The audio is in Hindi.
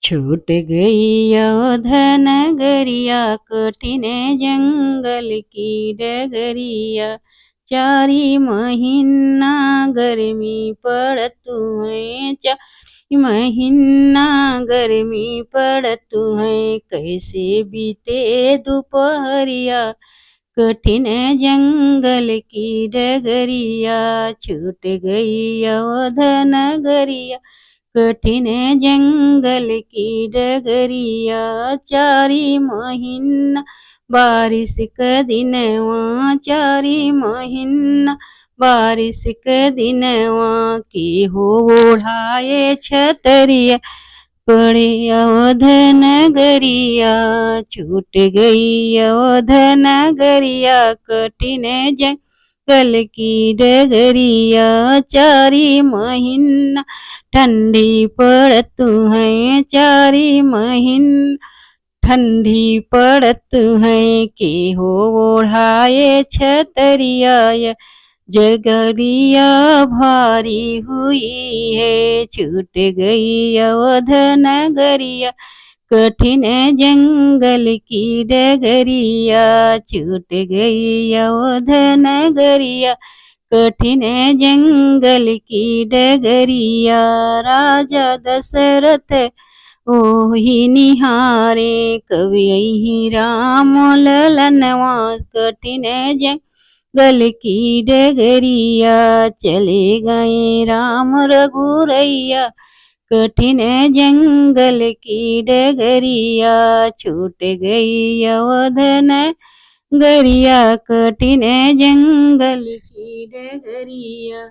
छूट गई अवधन गरिया, कठिन जंगल की डगरिया। चारी महीना गर्मी पड़त है, चारी महीना गर्मी पड़त है। कैसे बीते दोपहरिया, कठिन जंगल की डगरिया। छूट गई अवधन गरिया, कठिन जंगल की डगरिया। चारी महीना बारिश का दिनवा, चारी महीना बारिश का दिनवा। की हो ओढ़ाए छतरिया, पड़े अवध नगरिया। छूट गई अवध नगरिया, कठिन जंगल की डगरिया। चारी महीना ठंडी पड़त है, चारी महीना ठंडी पड़त है। के हो ओढ़ाए छतरिया, जगरिया भारी हुई है। छूट गई अवध नगरिया, कठिन जंगल की डगरिया। छूट गई अवध नगरिया, कठिन जंगल की डगरिया। राजा दशरथ ओहि निहारे, कवि यही राम ललनवा। कठिन जंगल की डगरिया, चले गए राम रघुरैया। कठिन जंगल की डगरिया। छूट गई अवध नगरिया, कठिन जंगल की डगरिया।